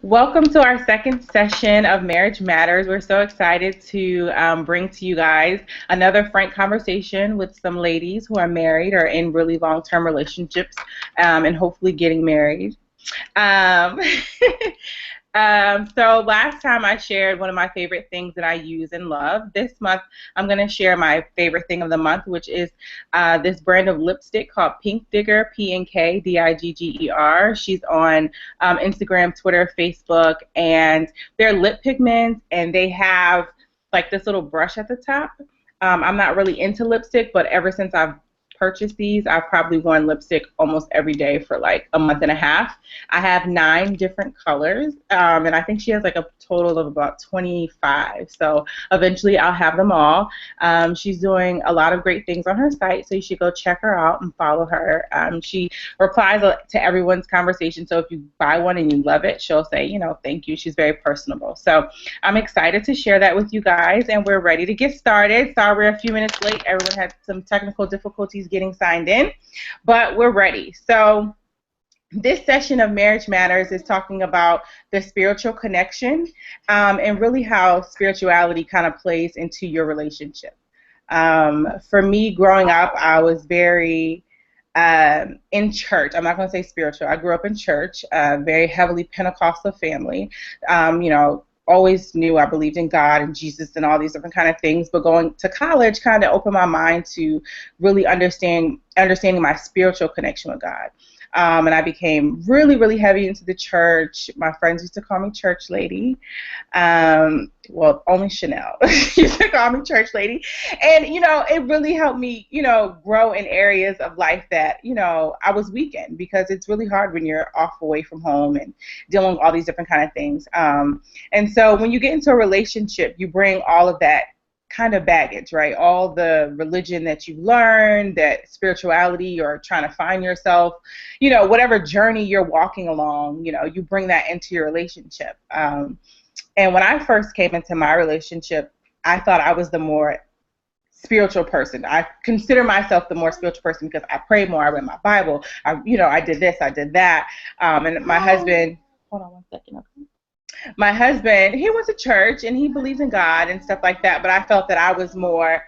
Welcome to our second session of Marriage Matters. We're so excited to bring to you guys another frank conversation with some ladies who are married or in really long term relationships and hopefully getting married. Um, so last time I shared one of my favorite things that I use and love. This month I'm going to share my favorite thing of the month, which is this brand of lipstick called Pink Digger, Pnkdigger. She's on Instagram, Twitter, Facebook, and they're lip pigments, and they have like this little brush at the top. I'm not really into lipstick, but ever since I've purchased these, I've probably worn lipstick almost every day for like a month and a half. I have 9 different colors, and I think she has like a total of about 25. So eventually I'll have them all. She's doing a lot of great things on her site, so you should go check her out and follow her. She replies to everyone's conversation, so if you buy one and you love it, she'll say, thank you. She's very personable. So I'm excited to share that with you guys, and we're ready to get started. Sorry we're a few minutes late. Everyone had some technical difficulties getting signed in, but we're ready. So this session of Marriage Matters is talking about the spiritual connection and really how spirituality kind of plays into your relationship. For me, growing up, I was very in church. I'm not going to say spiritual. I grew up in church, very heavily Pentecostal family. Always knew I believed in God and Jesus and all these different kind of things, but going to college kind of opened my mind to really understanding my spiritual connection with God. And I became really, really heavy into the church. My friends used to call me church lady. Well, only Chanel used to call me church lady. And, it really helped me, grow in areas of life that, I was weak in, because it's really hard when you're off away from home and dealing with all these different kind of things. And so when you get into a relationship, you bring all of that kind of baggage, right? All the religion that you learned, that spirituality, or trying to find yourself, whatever journey you're walking along, you bring that into your relationship. And when I first came into my relationship, I thought I was the more spiritual person. I consider myself the more spiritual person because I pray more. I read my Bible. I did this, I did that. And my husband, hold on one second. Okay. My husband, he went to church and he believes in God and stuff like that, but I felt that I was more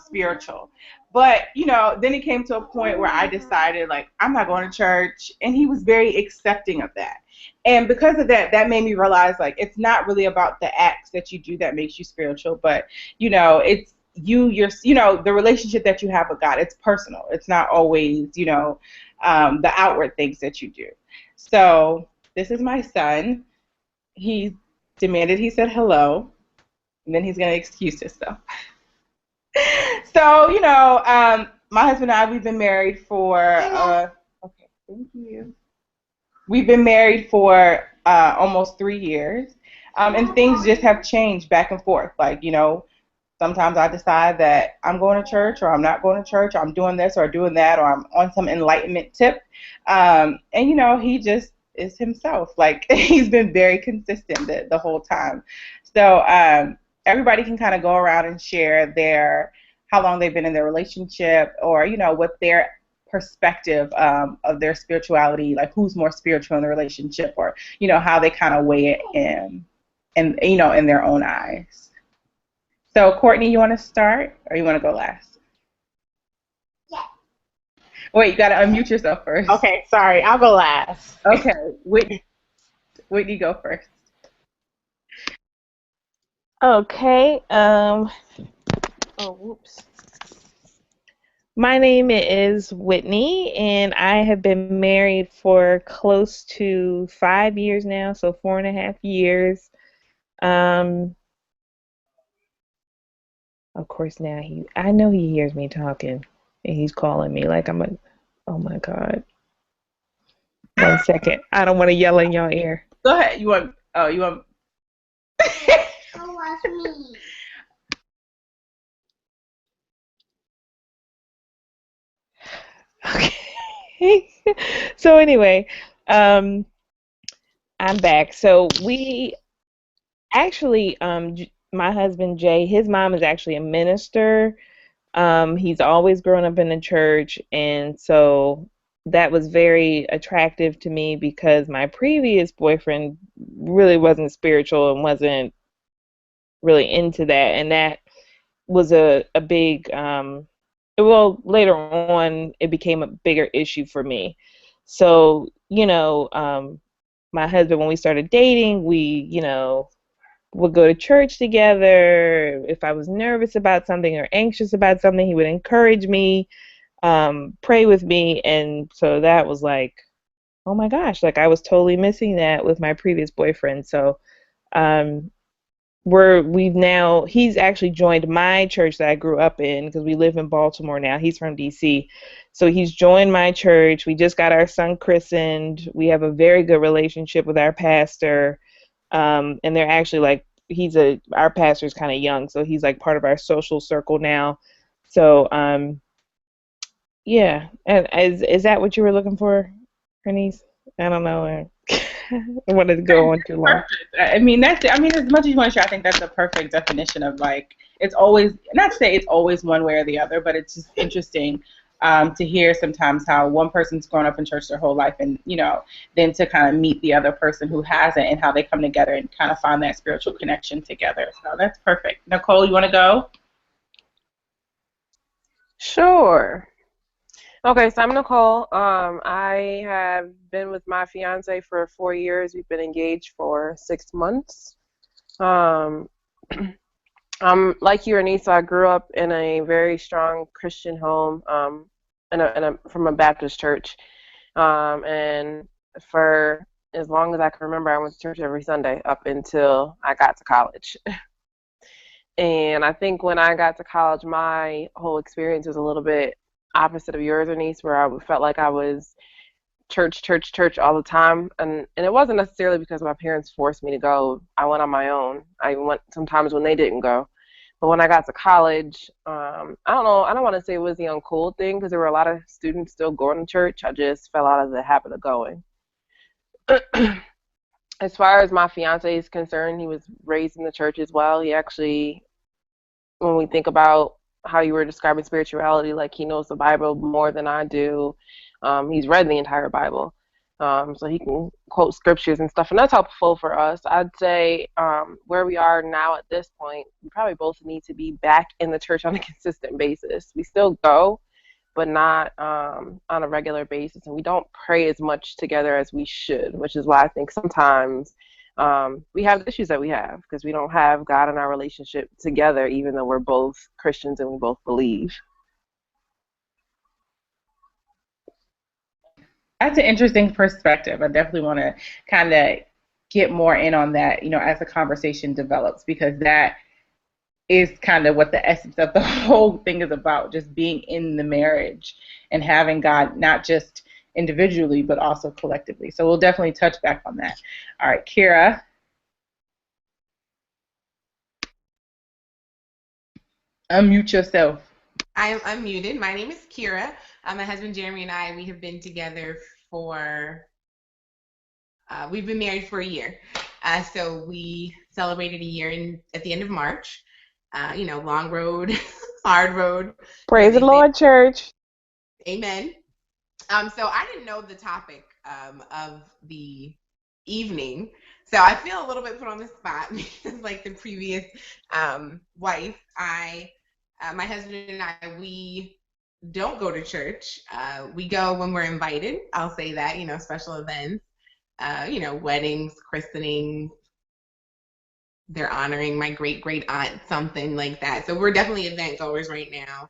spiritual. But, then it came to a point where I decided, like, I'm not going to church, and he was very accepting of that. And because of that, that made me realize, like, it's not really about the acts that you do that makes you spiritual, but, it's the relationship that you have with God. It's personal. It's not always, the outward things that you do. So this is my son. He demanded he said hello, and then he's going to excuse himself. So, my husband and I, we've been married for, okay, thank you. We've been married for almost 3 years, and things just have changed back and forth. Like, sometimes I decide that I'm going to church, or I'm not going to church, or I'm doing this or doing that, or I'm on some enlightenment tip. And, he just is himself. Like, he's been very consistent the whole time. So everybody can kind of go around and share how long they've been in their relationship, or, what their perspective of their spirituality, like who's more spiritual in the relationship, or, how they kind of weigh it in their own eyes. So, Courtney, you want to start, or you want to go last? Wait, you got to unmute yourself first. Okay, sorry. I'll go last. Okay, Whitney, go first. Okay. Oh, whoops. My name is Whitney, and I have been married for close to 5 years now, so 4.5 years. Of course, now I know he hears me talking, and he's calling me like I'm a. Oh my God. 1 second. I don't want to yell in your ear. Go ahead. You want? Oh, you want? Me. Okay. So anyway, um, I'm back. So we actually, my husband Jay, his mom is actually a minister. He's always grown up in the church, and so that was very attractive to me because my previous boyfriend really wasn't spiritual and wasn't really into that, and that was a big well, later on it became a bigger issue for me. So, my husband, when we started dating, we, would go to church together. If I was nervous about something or anxious about something, he would encourage me, pray with me. And so that was like, oh my gosh, like I was totally missing that with my previous boyfriend. So um, we've now, he's actually joined my church that I grew up in because we live in Baltimore now. He's from DC. So he's joined my church. We just got our son christened. We have a very good relationship with our pastor. And they're actually like, our pastor's kind of young, so he's like part of our social circle now. So yeah. And is that what you were looking for, Bernice? I don't know. I wanted to go on too long. Perfect. I mean, that's it. I mean, as much as you want to share, I think that's a perfect definition of like, it's always, not to say it's always one way or the other, but it's just interesting to hear sometimes how one person's grown up in church their whole life and, then to kind of meet the other person who hasn't and how they come together and kind of find that spiritual connection together. So that's perfect. Nicole, you want to go? Sure. Okay, so I'm Nicole. I have been with my fiance for 4 years. We've been engaged for 6 months. Um, I'm like you, Anissa. I grew up in a very strong Christian home, from a Baptist church, and for as long as I can remember, I went to church every Sunday up until I got to college. And I think when I got to college, my whole experience was a little bit opposite of yours, Anise, where I felt like I was church, church, church all the time. And it wasn't necessarily because my parents forced me to go. I went on my own. I went sometimes when they didn't go. But when I got to college, I don't know, I don't want to say it was the uncool thing because there were a lot of students still going to church. I just fell out of the habit of going. As far as my fiance is concerned, he was raised in the church as well. He actually, when we think about how you were describing spirituality, like he knows the Bible more than I do. He's read the entire Bible. So he can quote scriptures and stuff, and that's helpful for us. I'd say where we are now at this point, we probably both need to be back in the church on a consistent basis. We still go, but not on a regular basis, and we don't pray as much together as we should, which is why I think sometimes we have the issues that we have because we don't have God in our relationship together, even though we're both Christians and we both believe. That's an interesting perspective. I definitely want to kind of get more in on that, as the conversation develops, because that is kind of what the essence of the whole thing is about, just being in the marriage and having God not just individually, but also collectively. So we'll definitely touch back on that. All right, Kira, unmute yourself. I'm unmuted. My name is Kira. My husband Jeremy and I, we have been together we've been married for a year. So we celebrated a year at the end of March. Long road, hard road. Praise the Lord, church. Amen. So I didn't know the topic of the evening. So I feel a little bit put on the spot because like the previous wife, my husband and I, we don't go to church. We go when we're invited. I'll say that, special events, weddings, christenings. They're honoring my great great aunt, something like that. So we're definitely event goers right now.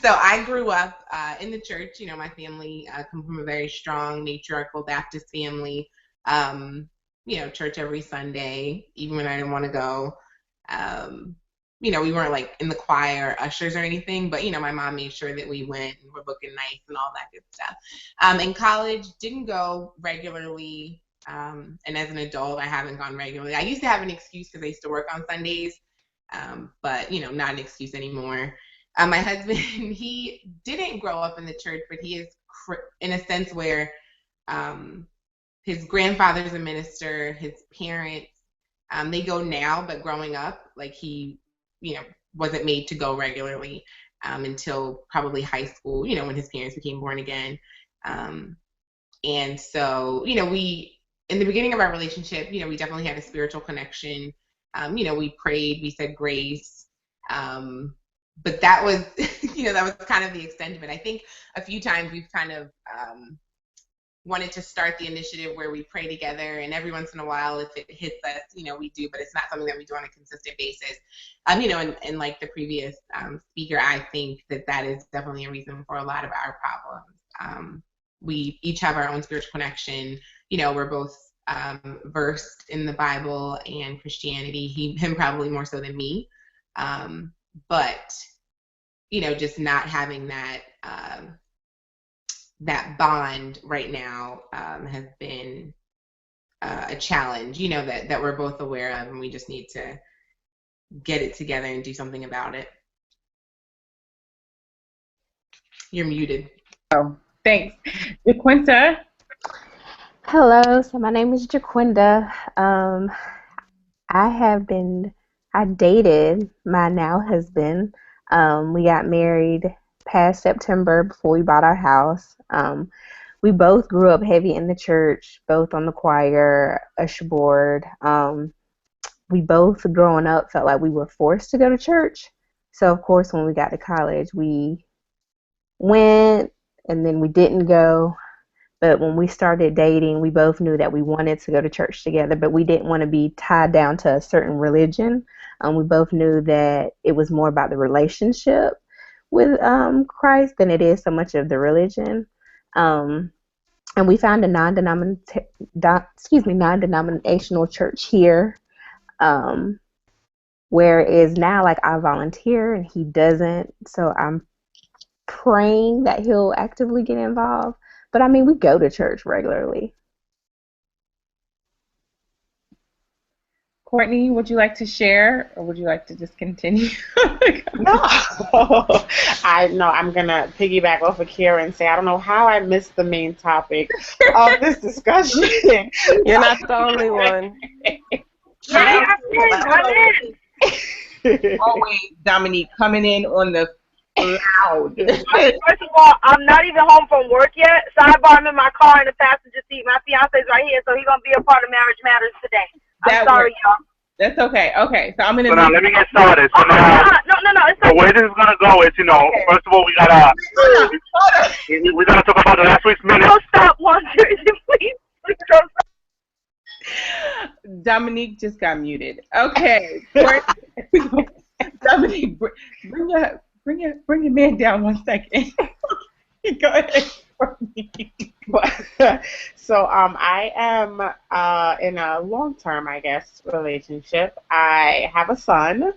So I grew up in the church. My family come from a very strong matriarchal Baptist family. Church every Sunday, even when I didn't want to go. We weren't like in the choir, ushers or anything, but my mom made sure that we went and were looking nice and all that good stuff. In college, didn't go regularly. And as an adult, I haven't gone regularly. I used to have an excuse because I used to work on Sundays, but not an excuse anymore. My husband, he didn't grow up in the church, but he is in a sense where his grandfather's a minister, his parents, they go now, but growing up, like he, wasn't made to go regularly until probably high school, when his parents became born again. And so, you know, we, in the beginning of our relationship, you know, we definitely had a spiritual connection. You know, we prayed, we said grace. But that was, you know, that was kind of the extent of it. I think a few times we've kind of wanted to start the initiative where we pray together, and every once in a while, if it hits us, you know, we do, but it's not something that we do on a consistent basis. You know, and like the previous speaker, I think that is definitely a reason for a lot of our problems. We each have our own spiritual connection. You know, we're both versed in the Bible and Christianity. Him probably more so than me. But, you know, just not having that that bond right now has been a challenge, you know, that we're both aware of, and we just need to get it together and do something about it. You're muted. Oh, thanks. JaQuinta. Hello, so my name is JaQuinta. I dated my now husband. We got married past September before we bought our house. We both grew up heavy in the church, both on the choir, usher board. We both, growing up, felt like we were forced to go to church. So, of course, when we got to college, we went, and then we didn't go. But when we started dating, we both knew that we wanted to go to church together, but we didn't want to be tied down to a certain religion. We both knew that it was more about the relationship with Christ than it is so much of the religion. And we found a non-denominational church here, where it is now, like, I volunteer and he doesn't. So I'm praying that he'll actively get involved. But I mean, we go to church regularly. Courtney, would you like to share, or would you like to just continue? No, I'm gonna piggyback off of Kira and say I don't know how I missed the main topic of this discussion. You're not the only one. Always Dominique coming in on the loud. First of all, I'm not even home from work yet, so I brought him in my car in the passenger seat. My fiance's right here, so he's gonna be a part of Marriage Matters today. I'm sorry, y'all. That's okay. Okay, so I'm gonna. So now let me get started. So now, no, it's the way this is gonna go is, you know, okay. First of all, we gotta talk about the last week's minute. Don't stop, one Jersey, please. Please don't stop. Dominique just got muted. Okay, Dominique, bring your man down 1 second. Go ahead. So I am in a long-term, I guess, relationship. I have a son,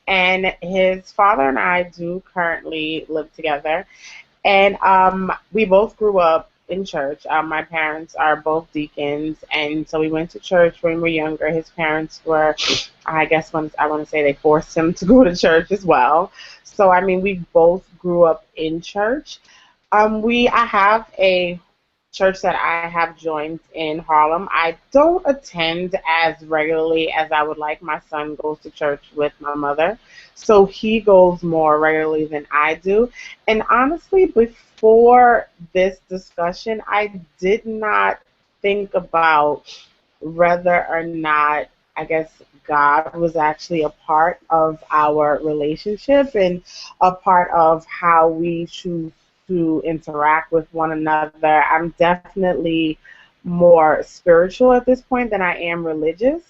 and his father and I do currently live together. And we both grew up in church. My parents are both deacons, and so we went to church when we were younger. His parents were, I guess, I want to say they forced him to go to church as well. So, I mean, we both grew up in church. I have a church that I have joined in Harlem. I don't attend as regularly as I would like. My son goes to church with my mother, so he goes more regularly than I do. And honestly, before this discussion, I did not think about whether or not, I guess, God was actually a part of our relationship and a part of how we choose to interact with one another. I'm definitely more spiritual at this point than I am religious,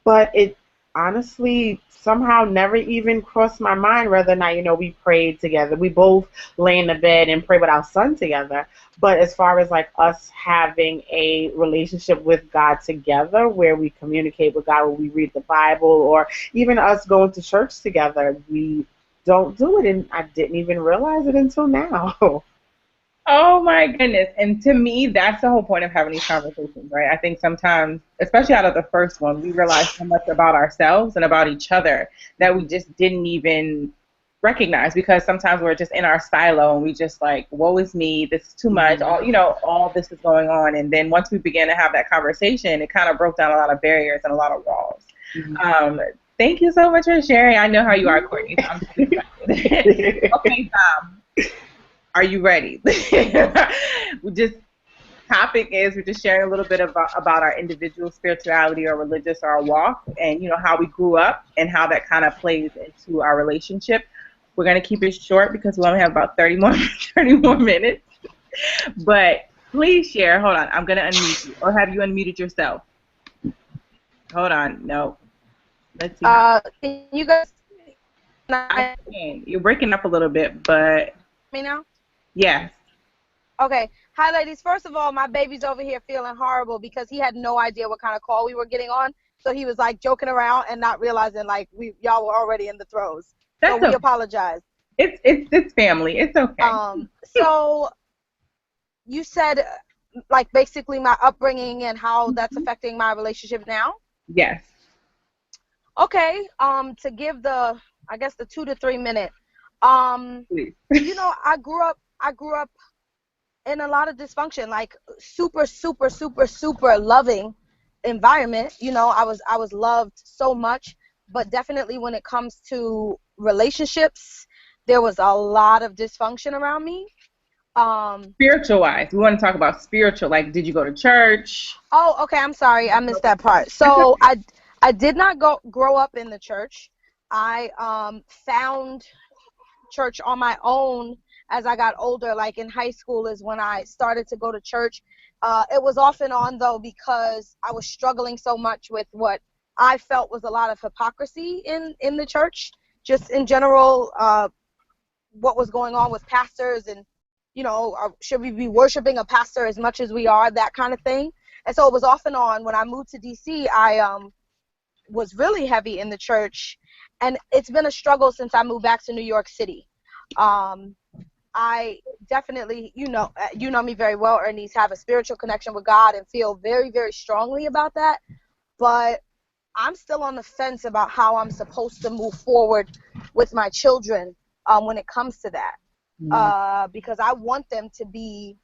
but it honestly somehow never even crossed my mind whether or not, you know, we prayed together. We both lay in the bed and pray with our son together. But as far as like us having a relationship with God together where we communicate with God, where we read the Bible, or even us going to church together, we don't do it, and I didn't even realize it until now. Oh my goodness. And to me, that's the whole point of having these conversations, right? I think sometimes, especially out of the first one, we realize so much about ourselves and about each other that we just didn't even recognize, because sometimes we're just in our silo and we just like, woe is me, this is too much, all this is going on. And then once we began to have that conversation, it kind of broke down a lot of barriers and a lot of walls. Mm-hmm. Thank you so much for sharing. I know how you are, Courtney. So I'm just excited. Okay, Tom, are you ready? topic is we're just sharing a little bit about our individual spirituality or religious or our walk, and how we grew up and how that kind of plays into our relationship. We're gonna keep it short because we only have about 30 more minutes. But please share. Hold on, I'm gonna unmute you, or have you unmuted yourself? Hold on, no. Let's see. Can you guys? I can. You're breaking up a little bit, but. Me now? Yes. Okay. Hi, ladies. First of all, my baby's over here feeling horrible because he had no idea what kind of call we were getting on. So he was like joking around and not realizing like y'all were already in the throes. So we apologize. It's family. It's okay. So you said like basically my upbringing and how that's affecting my relationship now? Yes. Okay. To give the 2 to 3 minute. Please. I grew up in a lot of dysfunction, like super, super, super, super loving environment. I was loved so much, but definitely when it comes to relationships, there was a lot of dysfunction around me. Spiritual wise, we want to talk about spiritual. Like, did you go to church? Oh, okay. I'm sorry, I missed that part. So I did not grow up in the church. I found church on my own as I got older. Like in high school is when I started to go to church. It was off and on though because I was struggling so much with what I felt was a lot of hypocrisy in the church, just in general, what was going on with pastors and, should we be worshiping a pastor as much as we are, that kind of thing. And so it was off and on. When I moved to D.C., I was really heavy in the church, and it's been a struggle since I moved back to New York City. I definitely, you know me very well, Ernest, have a spiritual connection with God and feel very, very strongly about that. But I'm still on the fence about how I'm supposed to move forward with my children when it comes to that. Because I want them to be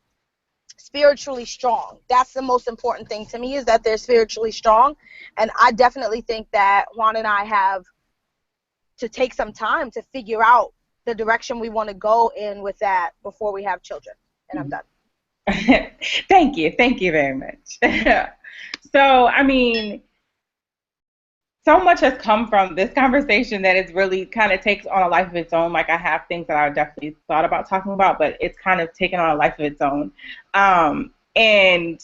spiritually strong. That's the most important thing to me, is that they're spiritually strong. And I definitely think that Juan and I have to take some time to figure out the direction we want to go in with that before we have children. And I'm done. Thank you very much. So, I mean, so much has come from this conversation that it's really kind of takes on a life of its own. Like, I have things that I definitely thought about talking about, but it's kind of taken on a life of its own. And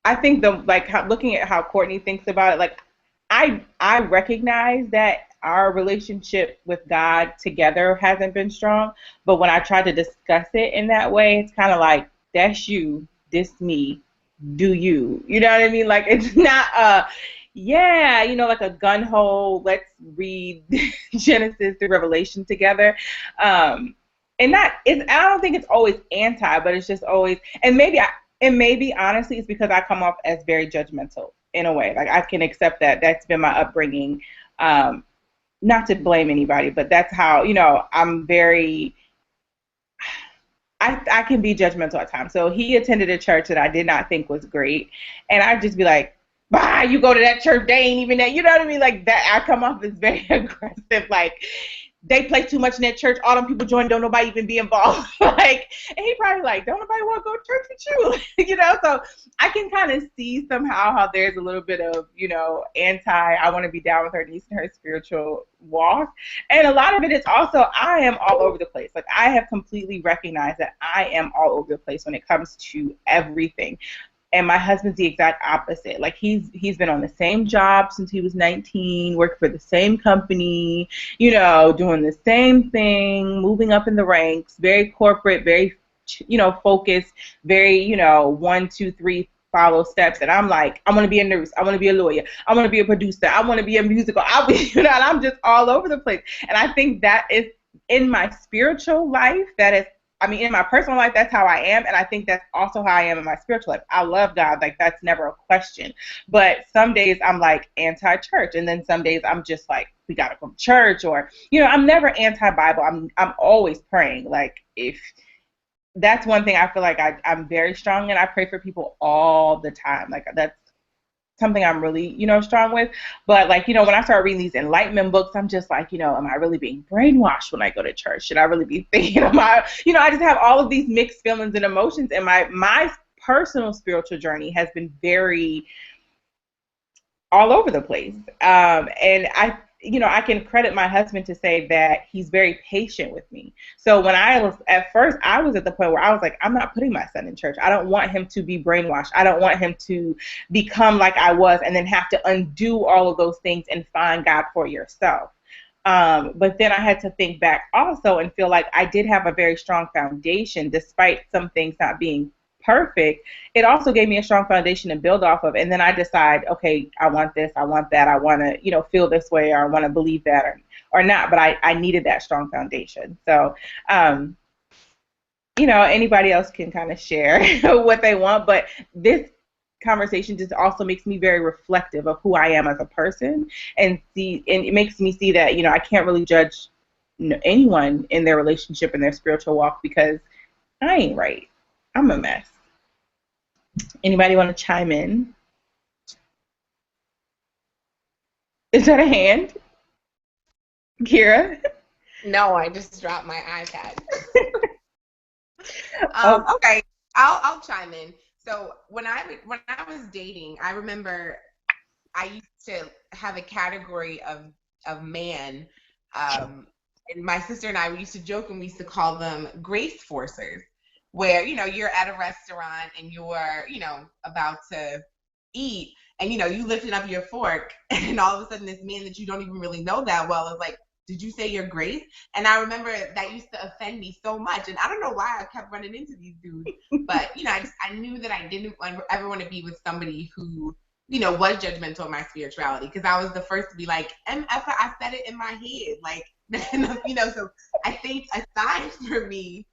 I think looking at how Courtney thinks about it, like, I recognize that our relationship with God together hasn't been strong, but when I try to discuss it in that way, it's kind of like, that's you, this me, do you. You know what I mean? Like, it's not like a gun-ho, let's read Genesis to Revelation together. I don't think it's always anti, but it's just always, and maybe honestly it's because I come off as very judgmental in a way. Like, I can accept that. That's been my upbringing. Not to blame anybody, but that's how, I'm very, I can be judgmental at times. So he attended a church that I did not think was great, and I'd just be like, bah, you go to that church, they ain't even that, you know what I mean? Like, that, I come off as very aggressive, like, they play too much in that church, all them people join, don't nobody even be involved. Like, and he probably like, don't nobody want to go to church with you, so I can kind of see somehow how there's a little bit of, I want to be down with her niece and her spiritual walk. And a lot of it is also, I am all over the place. Like, I have completely recognized that I am all over the place when it comes to everything. And my husband's the exact opposite. Like, he's been on the same job since he was 19, worked for the same company, doing the same thing, moving up in the ranks, very corporate, very, focused, very, 1, 2, 3, follow steps. And I'm like, I want to be a nurse. I want to be a lawyer. I want to be a producer. I want to be a musical. And I'm just all over the place. And I think that is in my spiritual life, in my personal life, that's how I am, and I think that's also how I am in my spiritual life. I love God, like, that's never a question. But some days I'm like anti-church, and then some days I'm just like, we gotta go to church, or I'm never anti-Bible. I'm always praying. Like, if that's one thing I feel like I'm very strong in. I pray for people all the time. Like, that's something I'm really, strong with. But, like, when I start reading these enlightenment books, I'm just like, am I really being brainwashed when I go to church? Should I really be thinking I just have all of these mixed feelings and emotions. And my personal spiritual journey has been very all over the place. And I can credit my husband to say that he's very patient with me. So when I was at first, I was at the point where I was like, I'm not putting my son in church. I don't want him to be brainwashed. I don't want him to become like I was and then have to undo all of those things and find God for yourself. But then I had to think back also and feel like I did have a very strong foundation, despite some things not being perfect. It also gave me a strong foundation to build off of. And then I decide, okay, I want this, I want that, I want to, feel this way, or I want to believe that or not. But I needed that strong foundation. So, anybody else can kind of share what they want. But this conversation just also makes me very reflective of who I am as a person, and it makes me see that, I can't really judge anyone in their relationship and their spiritual walk, because I ain't right. I'm a mess. Anybody want to chime in? Is that a hand? Kira? No, I just dropped my iPad. Oh. Okay, I'll chime in. So when I was dating, I remember I used to have a category of man, and my sister and I, we used to joke and we used to call them grace forcers, where you're at a restaurant and you're about to eat, and you lifted up your fork, and all of a sudden this man that you don't even really know that well is like, did you say your grace? And I remember that used to offend me so much, and I don't know why I kept running into these dudes, but I knew that I didn't ever want to be with somebody who was judgmental of my spirituality, because I was the first to be like, MF, I said it in my head, like, so I think a sign for me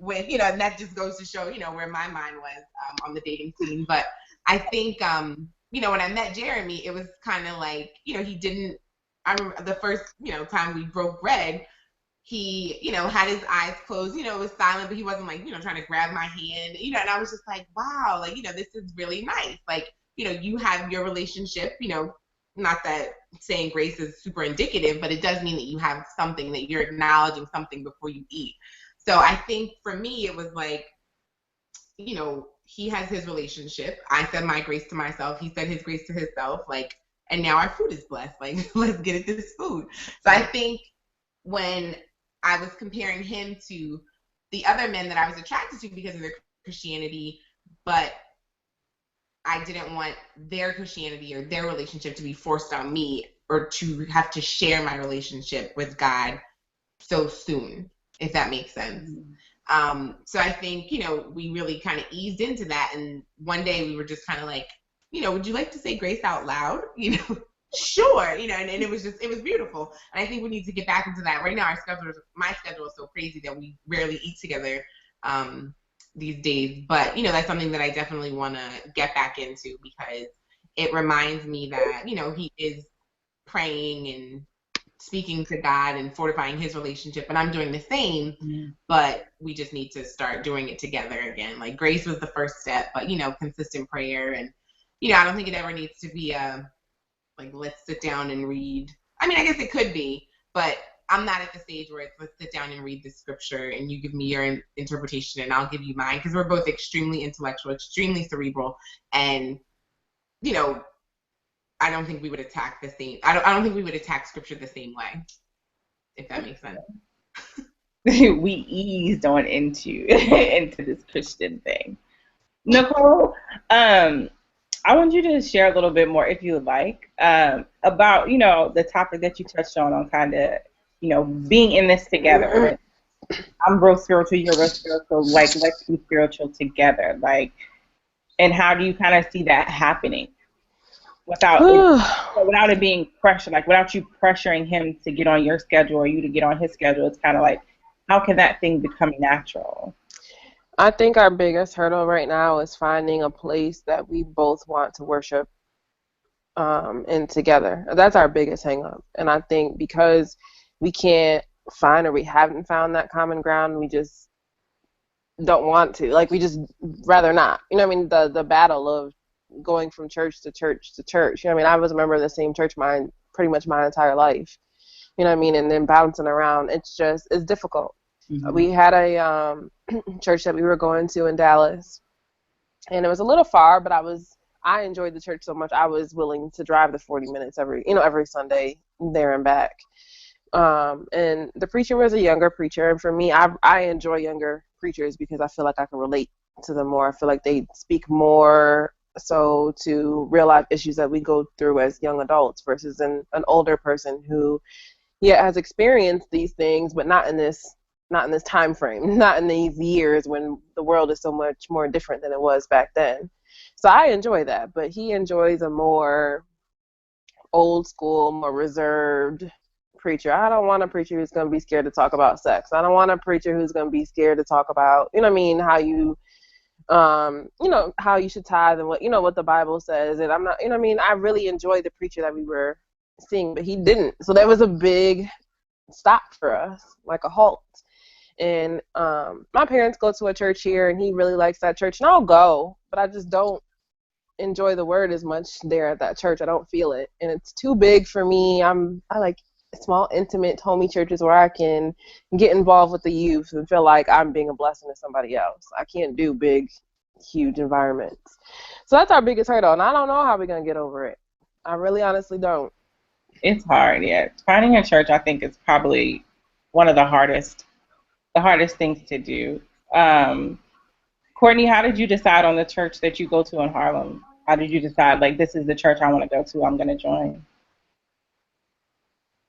with, and that just goes to show, where my mind was on the dating scene. But I think, when I met Jeremy, it was kind of like, he didn't, I remember the first, time we broke bread, he, had his eyes closed, it was silent, but he wasn't like, trying to grab my hand, and I was just like, wow, like, this is really nice. Like, you have your relationship, not that saying grace is super indicative, but it does mean that you have something, that you're acknowledging something before you eat. So I think for me, it was like, he has his relationship. I said my grace to myself. He said his grace to himself. Like, and now our food is blessed. Like, let's get at this food. So I think when I was comparing him to the other men that I was attracted to because of their Christianity, but I didn't want their Christianity or their relationship to be forced on me, or to have to share my relationship with God so soon, if that makes sense. So I think, we really kind of eased into that. And one day we were just kind of like, would you like to say grace out loud? Sure. And it was beautiful. And I think we need to get back into that. Right now, my schedule is so crazy that we rarely eat together these days. But, that's something that I definitely want to get back into, because it reminds me that, he is praying and speaking to God and fortifying his relationship, and I'm doing the same, but we just need to start doing it together again. Like, grace was the first step, but consistent prayer, and I don't think it ever needs to be like, let's sit down and read. I mean, I guess it could be, but I'm not at the stage where it's let's sit down and read the scripture and you give me your interpretation and I'll give you mine, because we're both extremely intellectual, extremely cerebral, and I don't think we would attack the same. I don't think we would attack scripture the same way, if that makes sense. We eased on into this Christian thing. Nicole, I want you to share a little bit more, if you would like, about the topic that you touched on kind of being in this together. I'm real spiritual, you're real spiritual. Like, let's be spiritual together. Like, and how do you kind of see that happening? Without it being pressure, like without you pressuring him to get on your schedule or you to get on his schedule, it's kind of like, how can that thing become natural? I think our biggest hurdle right now is finding a place that we both want to worship and together. That's our biggest hang up. And I think because we can't find, or we haven't found that common ground, we just don't want to. Like, we just rather not. The battle of going from church to church to church. I was a member of the same church pretty much my entire life. And then bouncing around, it's difficult. Mm-hmm. We had a church that we were going to in Dallas, and it was a little far, but I enjoyed the church so much I was willing to drive the 40 minutes every Sunday there and back. And the preacher was a younger preacher, and for me, I enjoy younger preachers because I feel like I can relate to them more. I feel like they speak more so to real life issues that we go through as young adults versus an older person who has experienced these things, but not in this time frame, not in these years when the world is so much more different than it was back then. So I enjoy that, but he enjoys a more old school, more reserved preacher. I don't want a preacher who's going to be scared to talk about sex. I don't want a preacher who's going to be scared to talk about, how you how you should tithe and what the Bible says. And I'm not, I really enjoyed the preacher that we were seeing, but he didn't. So that was a big stop for us, like a halt. And my parents go to a church here, and he really likes that church, and I'll go, but I just don't enjoy the word as much there at that church. I don't feel it, and it's too big for me. I like small, intimate, homey churches where I can get involved with the youth and feel like I'm being a blessing to somebody else. I can't do big, huge environments. So that's our biggest hurdle, and I don't know how we're going to get over it. I really honestly don't. It's hard, yeah. Finding a church, I think, is probably one of the hardest things to do. Courtney, how did you decide on the church that you go to in Harlem? How did you decide, like, this is the church I want to go to, I'm going to join?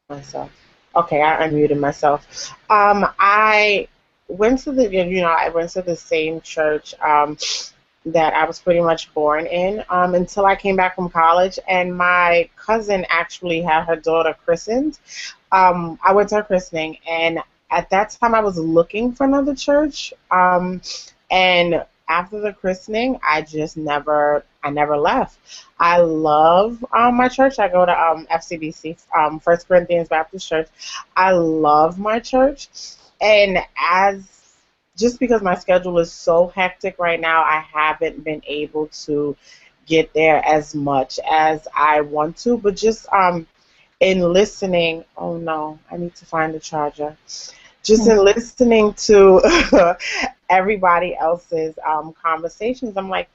Myself. Okay, I unmuted myself. I went to the same church that I was pretty much born in until I came back from college, and my cousin actually had her daughter christened. I went to her christening, and at that time I was looking for another church, and after the christening, I never left. I love my church. I go to FCBC, First Corinthians Baptist Church. I love my church, and just because my schedule is so hectic right now, I haven't been able to get there as much as I want to. But just in listening, oh no, I need to find the charger. Just in listening to everybody else's conversations, I'm like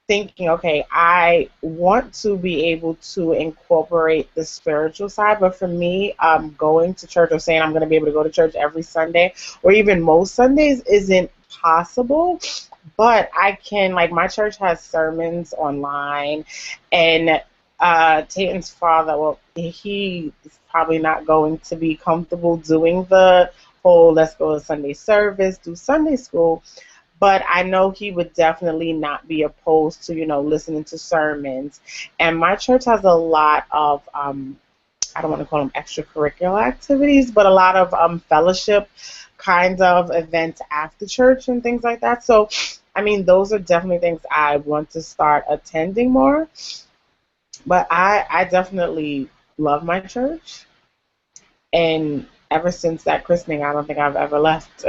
thinking, okay, I want to be able to incorporate the spiritual side, but for me, going to church or saying I'm going to be able to go to church every Sunday or even most Sundays isn't possible. But I can, like, my church has sermons online, and Tayton's father, well, he is probably not going to be comfortable doing the whole let's go to Sunday service, do Sunday school, but I know he would definitely not be opposed to, listening to sermons. And my church has a lot of, I don't want to call them extracurricular activities, but a lot of fellowship kinds of events after church and things like that. So, I mean, those are definitely things I want to start attending more. But I definitely love my church. And ever since that christening, I don't think I've ever left.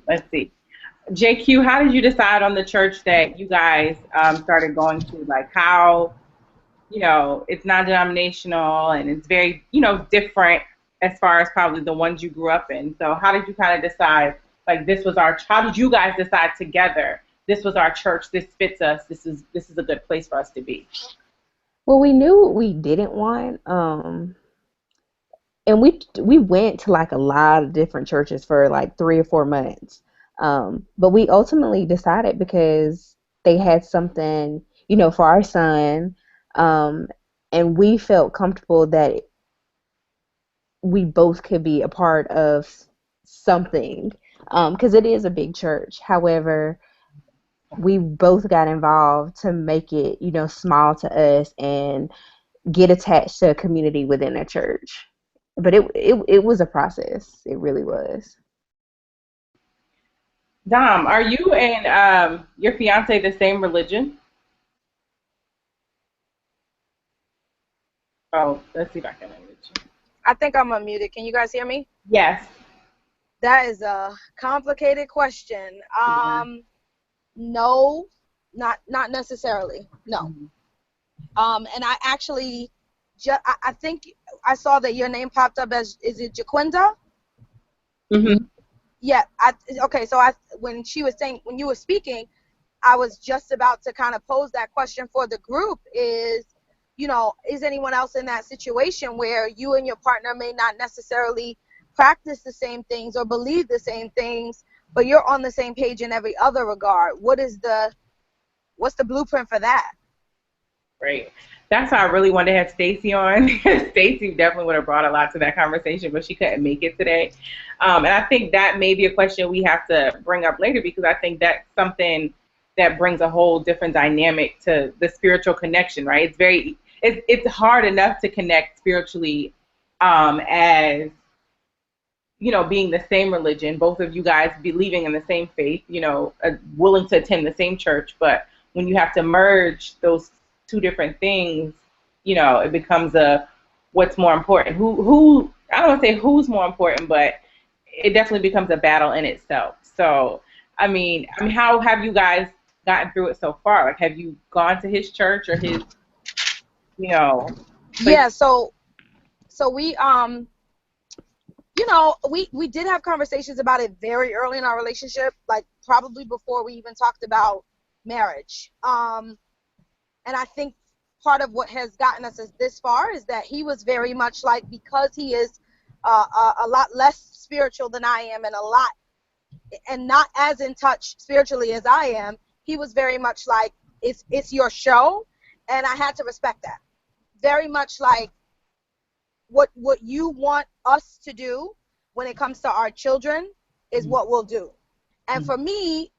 Let's see. JQ, how did you decide on the church that you guys started going to? Like, how, it's non-denominational and it's very, different as far as probably the ones you grew up in. So how did you kind of decide, like, how did you guys decide together, this was our church, this fits us, this is a good place for us to be? Well, we knew what we didn't want, and we went to like a lot of different churches for like 3 or 4 months, but we ultimately decided because they had something, for our son, and we felt comfortable that we both could be a part of something, because it is a big church. However, we both got involved to make it, small to us and get attached to a community within a church. But it was a process. It really was. Dom, are you and your fiance the same religion? Oh, let's see if I can unmute you. I think I'm unmuted. Can you guys hear me? Yes. That is a complicated question. No, not necessarily. No. And I actually, I think I saw that your name popped up as, is it Jaquinda? Mm-hmm. yeah, okay, so when you were speaking, I was just about to kind of pose that question for the group is, is anyone else in that situation where you and your partner may not necessarily practice the same things or believe the same things, but you're on the same page in every other regard? What's the blueprint for that? Great. That's why I really wanted to have Stacy on. Stacy definitely would have brought a lot to that conversation, but she couldn't make it today. And I think that may be a question we have to bring up later, because I think that's something that brings a whole different dynamic to the spiritual connection, right? It's hard enough to connect spiritually as, being the same religion, both of you guys believing in the same faith, willing to attend the same church. But when you have to merge those two different things, it becomes what's more important. Who I don't want to say who's more important, but it definitely becomes a battle in itself. So, I mean, how have you guys gotten through it so far? Like, have you gone to his church or his, place? Yeah, so we we did have conversations about it very early in our relationship, like probably before we even talked about marriage. And I think part of what has gotten us this far is that he was very much like, because he is a lot less spiritual than I am, and not as in touch spiritually as I am, he was very much like, it's your show, and I had to respect that. Very much like, what you want us to do when it comes to our children is what we'll do. And for me,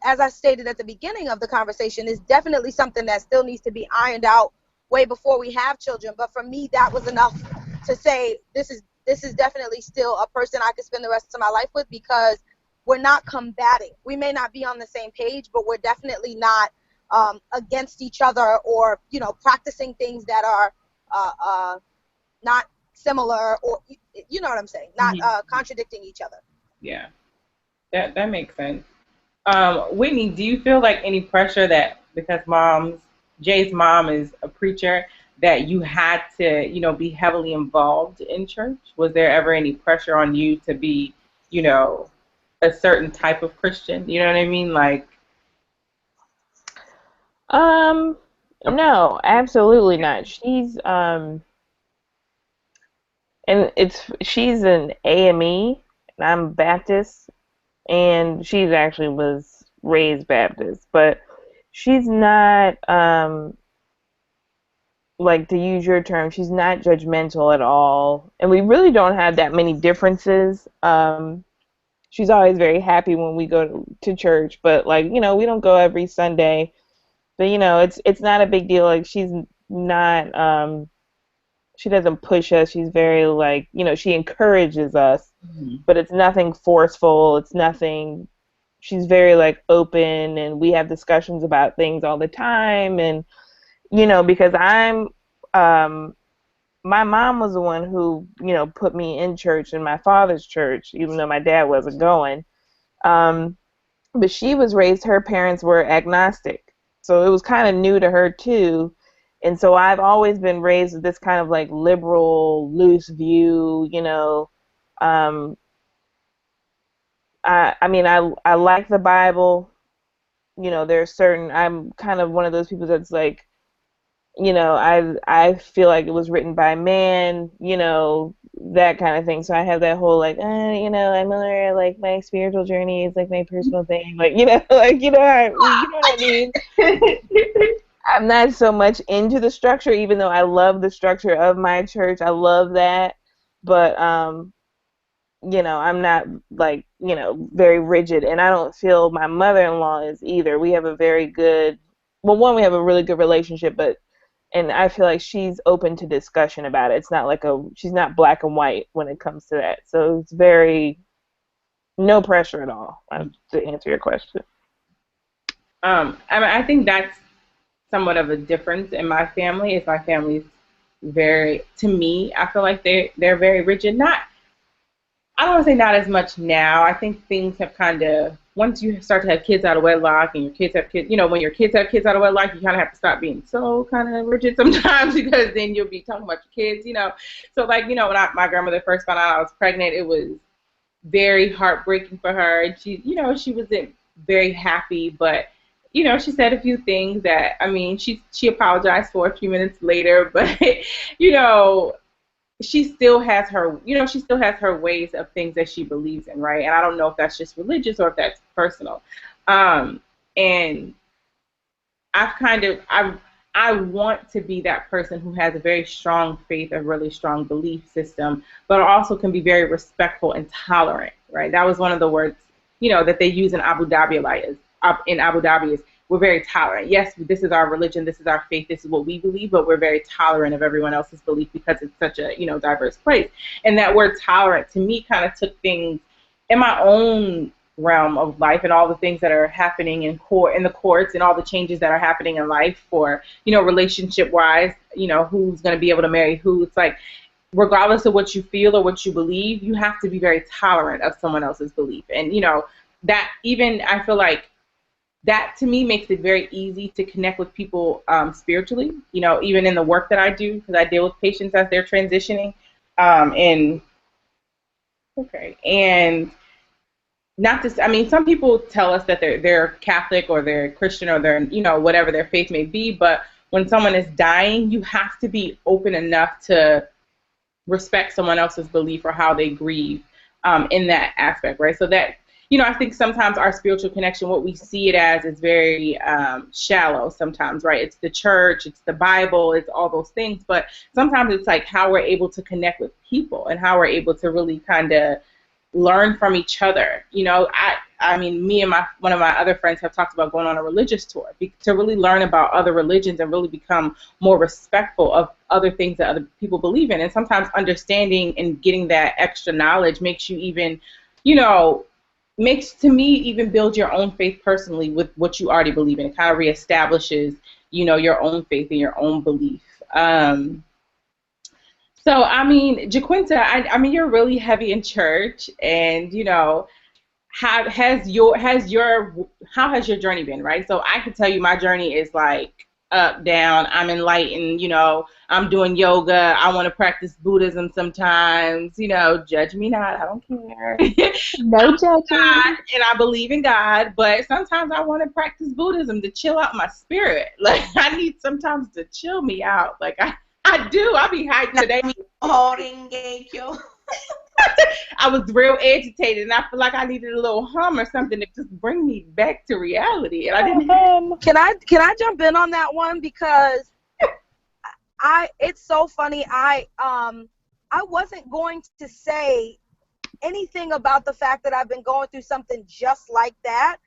as I stated at the beginning of the conversation, is definitely something that still needs to be ironed out way before we have children. But for me, that was enough to say this is definitely still a person I could spend the rest of my life with, because we're not combating. We may not be on the same page, but we're definitely not against each other, or practicing things that are not similar, or you know what I'm saying, not contradicting each other. Yeah. That makes sense. Whitney, do you feel like any pressure that, because Jay's mom is a preacher, that you had to, be heavily involved in church? Was there ever any pressure on you to be, a certain type of Christian? You know what I mean? Like, no, absolutely not. She's she's an AME, and I'm Baptist. And she actually was raised Baptist, but she's not, like, to use your term, she's not judgmental at all. And we really don't have that many differences. She's always very happy when we go to church, but, like, we don't go every Sunday. But, it's not a big deal. Like, she's not, she doesn't push us. She's very, like, she encourages us. But it's nothing forceful. It's nothing. She's very, like, open, and we have discussions about things all the time. And because my mom was the one who put me in church, in my father's church, even though my dad wasn't going. But she was raised. Her parents were agnostic, so it was kind of new to her too. And so I've always been raised with this kind of, like, liberal, loose view, I like the Bible. There's certain, I'm kind of one of those people that's like, I feel like it was written by man, that kind of thing. So I have that whole, like, I'm more like, my spiritual journey is like my personal thing, like, like, you know what I mean? I'm not so much into the structure, even though I love the structure of my church. I love that. But, I'm not, like, very rigid. And I don't feel my mother-in-law is either. We have a very good, we have a really good relationship, and I feel like she's open to discussion about it. It's not like she's not black and white when it comes to that. So it's no pressure at all, to answer your question. I think that's somewhat of a difference in my family. My family's to me, I feel like they're very rigid. I don't want to say not as much now. I think things have kind of, once you start to have kids out of wedlock, and your kids have kids, when your kids have kids out of wedlock, you kind of have to stop being so kind of rigid sometimes, because then you'll be talking about your kids, So, like, when my grandmother first found out I was pregnant, it was very heartbreaking for her. And she, she wasn't very happy, but she said a few things that, I mean, she apologized for a few minutes later, but you know, she still has her ways of things that she believes in, right? And I don't know if that's just religious or if that's personal. And I want to be that person who has a very strong faith, a really strong belief system, but also can be very respectful and tolerant, right? That was one of the words, that they use in Abu Dhabi is we're very tolerant. Yes, this is our religion, this is our faith, this is what we believe, but we're very tolerant of everyone else's belief because it's such a, diverse place. And that word tolerant to me kind of took things in my own realm of life and all the things that are happening in the courts and all the changes that are happening in life for, relationship wise, who's going to be able to marry who. It's like, regardless of what you feel or what you believe, you have to be very tolerant of someone else's belief. And, that even, I feel like that to me makes it very easy to connect with people spiritually, even in the work that I do, because I deal with patients as they're transitioning. And not to, I mean, some people tell us that they're Catholic or they're Christian or they're, whatever their faith may be, but when someone is dying, you have to be open enough to respect someone else's belief or how they grieve in that aspect, right? So that, I think sometimes our spiritual connection, what we see it as is very shallow sometimes, right? It's the church, it's the Bible, it's all those things, but sometimes it's like how we're able to connect with people and how we're able to really kind of learn from each other. I mean, me and one of my other friends have talked about going on a religious tour to really learn about other religions and really become more respectful of other things that other people believe in. And sometimes understanding and getting that extra knowledge makes you even, makes to me even build your own faith personally with what you already believe in. It kind of reestablishes, your own faith and your own belief. So, I mean, Jaquinta, I mean, you're really heavy in church, and how has your journey been, right? So I can tell you my journey is like up, down. I'm enlightened, I'm doing yoga. I want to practice Buddhism sometimes, judge me not. I don't care. No judging. And I believe in God, but sometimes I want to practice Buddhism to chill out my spirit. Like I need sometimes to chill me out. Like I do. I'll be hyped today. I was real agitated, and I feel like I needed a little hum or something to just bring me back to reality. And I didn't. Can I jump in on that one, because it's so funny. I wasn't going to say anything about the fact that I've been going through something just like that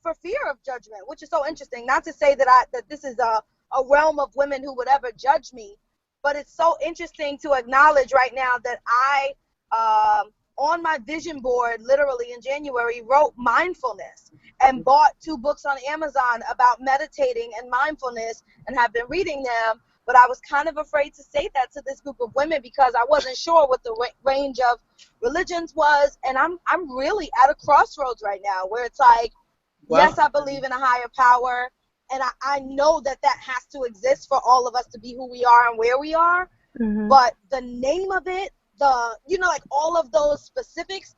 for fear of judgment, which is so interesting. Not to say that this is a realm of women who would ever judge me, but it's so interesting to acknowledge right now that I, on my vision board, literally in January, wrote mindfulness and bought 2 books on Amazon about meditating and mindfulness and have been reading them. But I was kind of afraid to say that to this group of women because I wasn't sure what the range of religions was. And I'm really at a crossroads right now where it's like, wow. Yes, I believe in a higher power. And I know that has to exist for all of us to be who we are and where we are. Mm-hmm. But the name of it, like all of those specifics,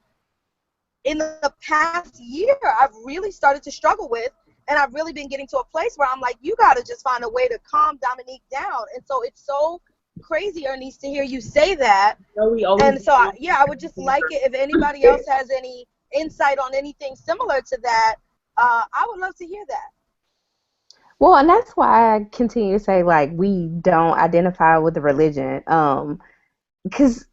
in the past year, I've really started to struggle with. And I've really been getting to a place where I'm like, you got to just find a way to calm Dominique down. And so it's so crazy, Ernest, to hear you say that. And so, I would just like it if anybody else has any insight on anything similar to that. I would love to hear that. Well, and that's why I continue to say, like, we don't identify with the religion. Because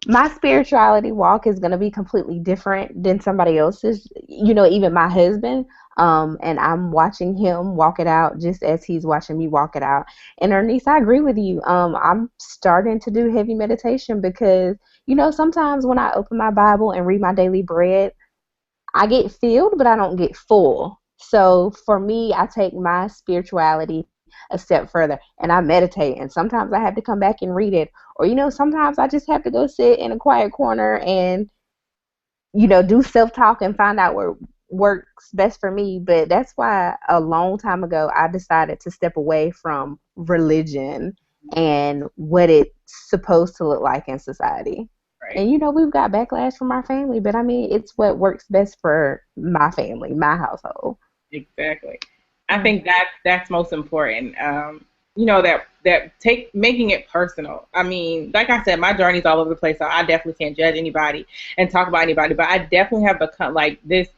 my spirituality walk is going to be completely different than somebody else's, even my husband. And I'm watching him walk it out just as he's watching me walk it out. And Ernest, I agree with you. I'm starting to do heavy meditation because, sometimes when I open my Bible and read my daily bread, I get filled, but I don't get full. So for me, I take my spirituality a step further and I meditate. And sometimes I have to come back and read it. Or, sometimes I just have to go sit in a quiet corner and, do self-talk and find out what works best for me. But that's why a long time ago, I decided to step away from religion and what it's supposed to look like in society. And we've got backlash from our family, but I mean, it's what works best for my family, my household. Exactly. I think that's most important. That making it personal. I mean, like I said, my journey's all over the place, so I definitely can't judge anybody and talk about anybody. But I definitely have become like this,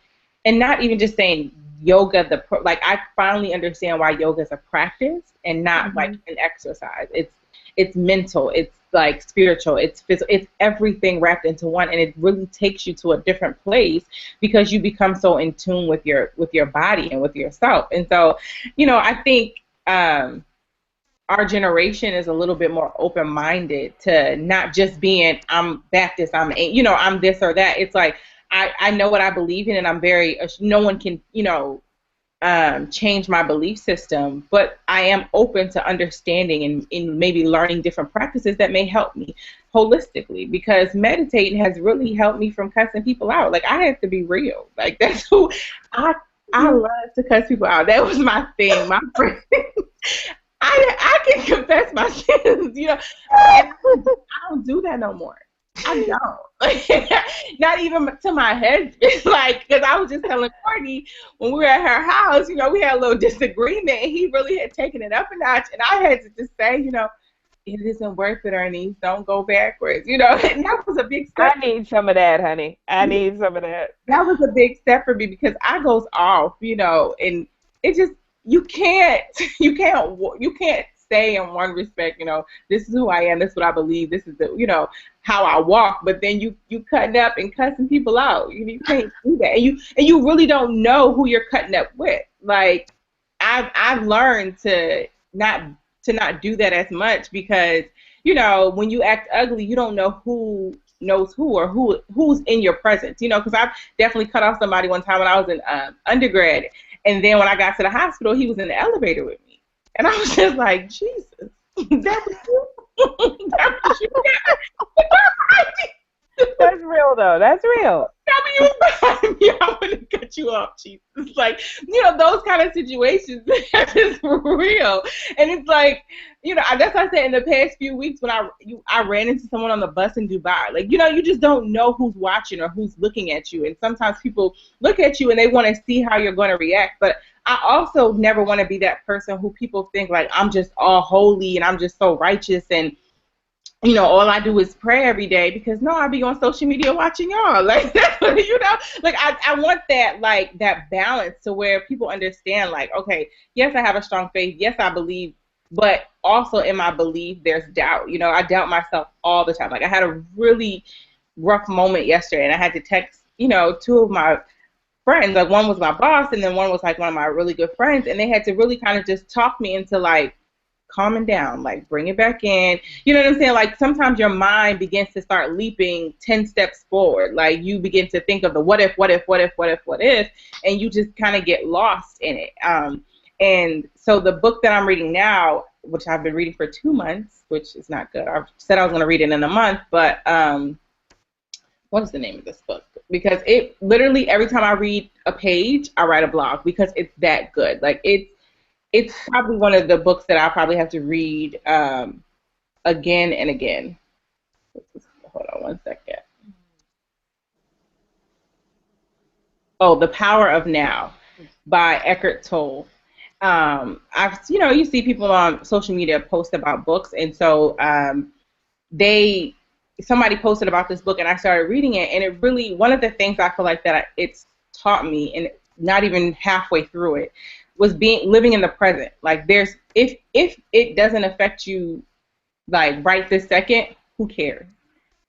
and not even just saying yoga. I finally understand why yoga is a practice and not like an exercise. It's mental. It's like spiritual. It's physical. It's everything wrapped into one, and it really takes you to a different place because you become so in tune with your body and with yourself. And so, I think our generation is a little bit more open-minded to not just being I'm Baptist, I'm this or that. It's like I know what I believe in, and I'm very no one can change my belief system, but I am open to understanding and maybe learning different practices that may help me holistically, because meditating has really helped me from cussing people out. Like, I have to be real. Like, that's who I love to cuss people out. That was my thing. My friend. I can confess my sins, and I don't do that no more. I don't. Not even to my husband. Like, because I was just telling Courtney when we were at her house, we had a little disagreement, and he really had taken it up a notch, and I had to just say, it isn't worth it, Ernest. Don't go backwards. And that was a big step. I need some of that, honey. I need some of that. That was a big step for me because I goes off, and it just you can't say in one respect, this is who I am, this is what I believe, this is the how I walk, but then you cutting up and cussing people out. You can't do that, and you really don't know who you're cutting up with. Like, I've learned to not do that as much because when you act ugly, you don't know who knows who or who's in your presence. Because I've definitely cut off somebody one time when I was in undergrad, and then when I got to the hospital, he was in the elevator with me, and I was just like, Jesus, that was you. That was you. That's real, though. That's real. I'm going to cut you off, Jesus. Like, those kind of situations, that is real. And it's like, that's why I said in the past few weeks when I ran into someone on the bus in Dubai. Like, you just don't know who's watching or who's looking at you. And sometimes people look at you and they want to see how you're going to react. But I also never want to be that person who people think, like, I'm just all holy and I'm just so righteous and all I do is pray every day, because no, I be on social media watching y'all. Like, that's what, like I want that, like, that balance to where people understand, like, okay, yes, I have a strong faith. Yes, I believe, but also in my belief, there's doubt. I doubt myself all the time. Like, I had a really rough moment yesterday, and I had to text, two of my friends. Like, one was my boss, and then one was like one of my really good friends, and they had to really kind of just talk me into, like, calming down, like, bring it back in. You know what I'm saying? Like, sometimes your mind begins to start leaping 10 steps forward. Like, you begin to think of the what if, and you just kind of get lost in it. And so the book that I'm reading now, which I've been reading for 2 months, which is not good. I said I was going to read it in a month, but what is the name of this book? Because it literally, every time I read a page, I write a blog, because it's that good. Like, it's probably one of the books that I'll probably have to read again and again. Hold on one second. Oh, The Power of Now by Eckhart Tolle. You see people on social media post about books, and so somebody posted about this book, and I started reading it, and it really, one of the things I feel like that it's taught me, and not even halfway through it, was living in the present. Like, if it doesn't affect you, like, right this second, who cares,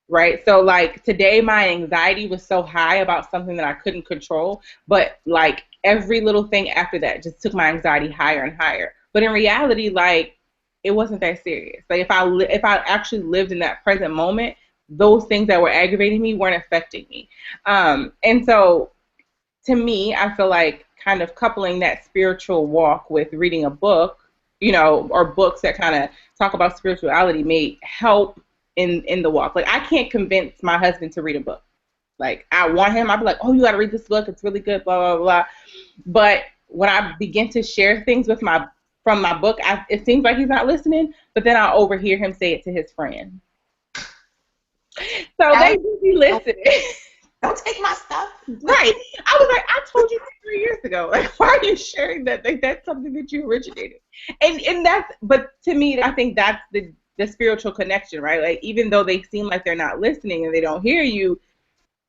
right? So, like, today my anxiety was so high about something that I couldn't control, but, like, every little thing after that just took my anxiety higher and higher. But in reality, like, it wasn't that serious. Like, if I actually lived in that present moment, those things that were aggravating me weren't affecting me. And so, to me, I feel like kind of coupling that spiritual walk with reading a book, or books that kind of talk about spirituality may help in the walk. Like, I can't convince my husband to read a book. Like, I want him, I'd be like, oh, you got to read this book, it's really good, blah, blah, blah. But when I begin to share things from my book, it seems like he's not listening, but then I'll overhear him say it to his friend. So they do be listening. Don't take my stuff. Right. I was like, I told you 3 years ago. Like, why are you sharing that? Like, that's something that you originated. And that's, but to me, I think that's the spiritual connection, right? Like, even though they seem like they're not listening and they don't hear you,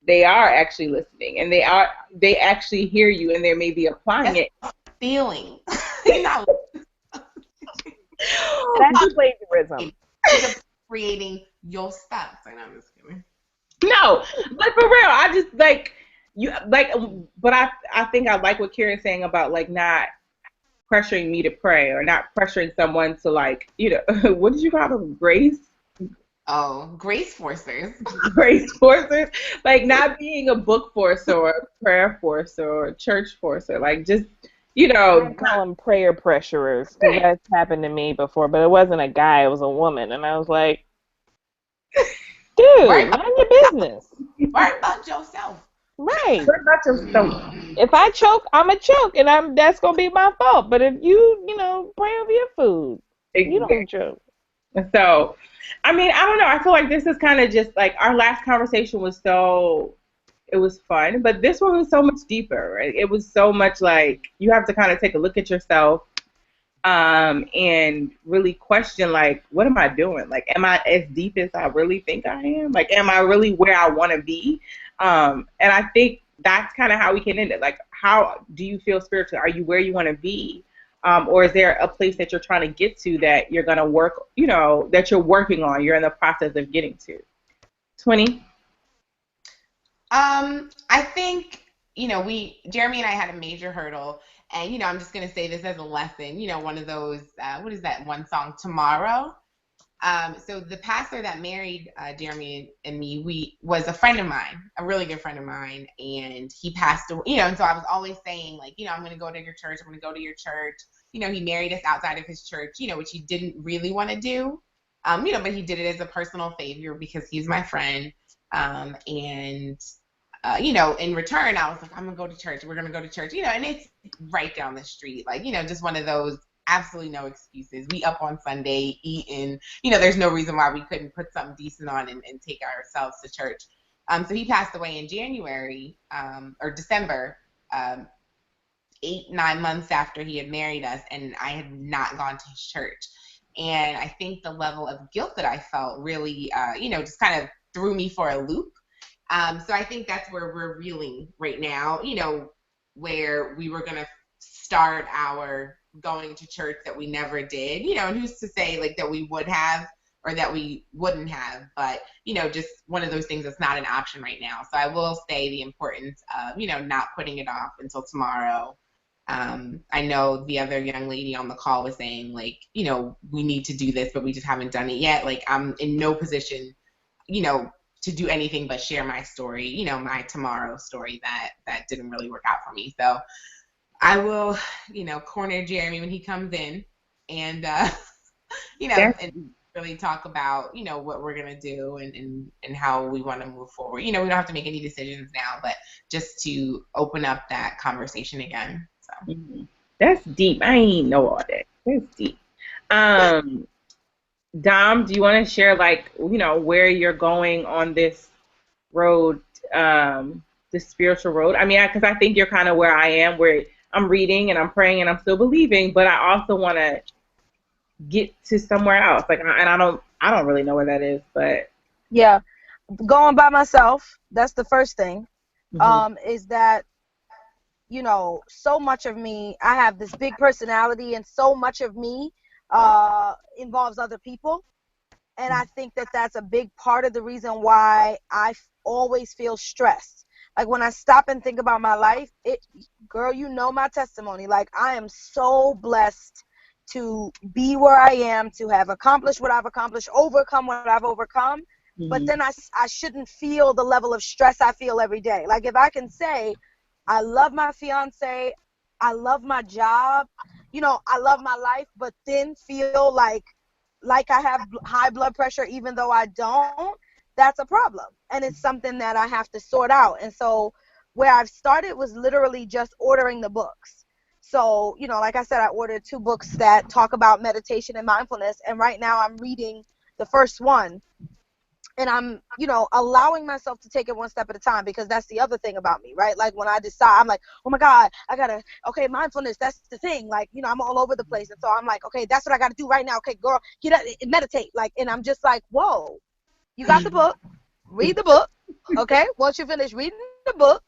they are actually listening, and they actually hear you, and they may be applying it. Feeling. No. That's plagiarism. Creating your stuff. I know, I'm just kidding. No, but for real, I just but I think I like what Kira's saying about like not pressuring me to pray or not pressuring someone to like, what did you call them? Grace forcers. Grace forcers. Like not being a book forcer or a prayer forcer or a church forcer. Like just, I call them prayer pressurers because that's happened to me before, but it wasn't a guy, it was a woman, and I was like, dude, mind your business. Worry about yourself. Right. What about yourself? If I choke, I'ma choke, and that's gonna be my fault. But if you pray over your food, you don't choke. So, I mean, I don't know. I feel like this is kind of just like our last conversation was it was fun, but this one was so much deeper, right? It was so much like you have to kind of take a look at yourself and really question, like, what am I doing? Like, am I as deep as I really think I am? Like, am I really where I want to be? And I think that's kind of how we can end it. Like, how do you feel spiritually? Are you where you want to be? Or is there a place that you're trying to get to that you're going to work, that you're working on, you're in the process of getting to? 20? I think, Jeremy and I had a major hurdle, and, I'm just going to say this as a lesson, one of those, what is that one song, Tomorrow? So the pastor that married Jeremy and me, was a friend of mine, a really good friend of mine, and he passed away, and so I was always saying, like, I'm going to go to your church, I'm going to go to your church. He married us outside of his church, which he didn't really want to do, but he did it as a personal favor because he's my friend, and in return, I was like, I'm going to go to church. We're going to go to church, and it's right down the street. Like, just one of those absolutely no excuses. We up on Sunday eating, there's no reason why we couldn't put something decent on and take ourselves to church. So he passed away in January or December, 8-9 months after he had married us, and I had not gone to his church. And I think the level of guilt that I felt really, just kind of threw me for a loop. So I think that's where we're reeling right now, where we were going to start our going to church that we never did, and who's to say like that we would have or that we wouldn't have, but, just one of those things that's not an option right now. So I will say the importance of, not putting it off until tomorrow. I know the other young lady on the call was saying like, we need to do this, but we just haven't done it yet. Like I'm in no position, to do anything but share my story, my tomorrow story that didn't really work out for me. So I will, corner Jeremy when he comes in and, and really talk about, what we're going to do and how we want to move forward. We don't have to make any decisions now, but just to open up that conversation again. So That's deep. I ain't know all that. That's deep. Dom, do you want to share, like, where you're going on this road, this spiritual road? I mean, because I think you're kind of where I am, where I'm reading and I'm praying and I'm still believing, but I also want to get to somewhere else. Like, and I don't really know where that is, but yeah, going by myself. That's the first thing. Is that so much of me. I have this big personality, and so much of me involves other people, and I think that that's a big part of the reason why I always feel stressed. Like when I stop and think about my life, girl, my testimony. Like I am so blessed to be where I am, to have accomplished what I've accomplished, overcome what I've overcome. But then I shouldn't feel the level of stress I feel every day. Like if I can say, I love my fiance, I love my job, I love my life, but then feel like I have high blood pressure even though I don't, that's a problem. And it's something that I have to sort out. And so where I've started was literally just ordering the books. So, like I said, I ordered 2 books that talk about meditation and mindfulness. And right now I'm reading the first one. and I'm, allowing myself to take it one step at a time, because that's the other thing about me, right? Like when I decide, I'm like, oh my God, okay, mindfulness, that's the thing. Like, I'm all over the place. And so I'm like, okay, that's what I got to do right now. Okay, girl, get up and meditate. Like, and I'm just like, whoa, you got the book, read the book. Okay, once you finish reading the book,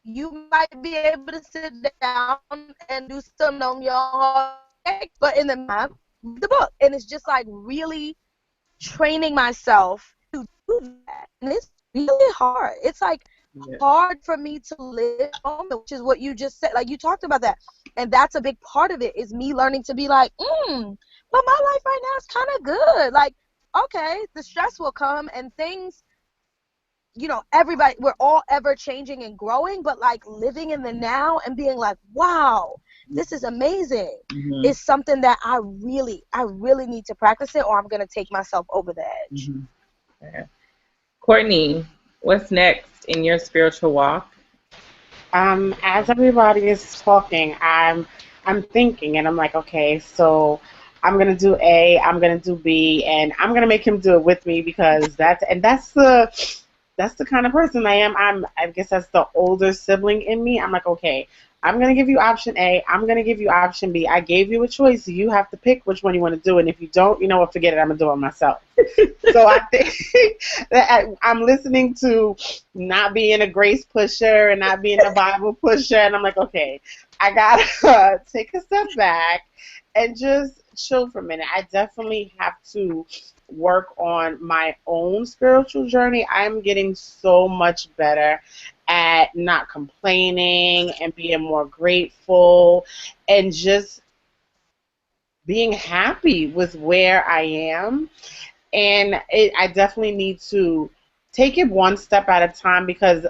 you might be able to sit down and do some on your heart. But in the meantime, read the book. And it's just like really training myself to do that. And it's really hard. It's like hard for me to live on, which is what you just said. Like you talked about that. And that's a big part of it, is me learning to be like, but my life right now is kind of good. Like, okay, the stress will come and things, everybody, we're all ever changing and growing, but like living in the now and being like, wow, this is amazing, is something that I really need to practice it, or I'm going to take myself over the edge. Yeah. Courtney, what's next in your spiritual walk? As everybody is talking, I'm thinking, and I'm like, okay, so I'm gonna do A, I'm gonna do B, and I'm gonna make him do it with me, because that's the kind of person I am. I guess that's the older sibling in me. I'm like, okay, I'm going to give you option A. I'm going to give you option B. I gave you a choice. You have to pick which one you want to do. And if you don't, you know what, forget it. I'm going to do it myself. So I think that I'm listening to not being a grace pusher and not being a Bible pusher. And I'm like, okay, I got to take a step back and just chill for a minute. I definitely have to work on my own spiritual journey. I'm getting so much better at not complaining and being more grateful and just being happy with where I am. And I definitely need to take it one step at a time, because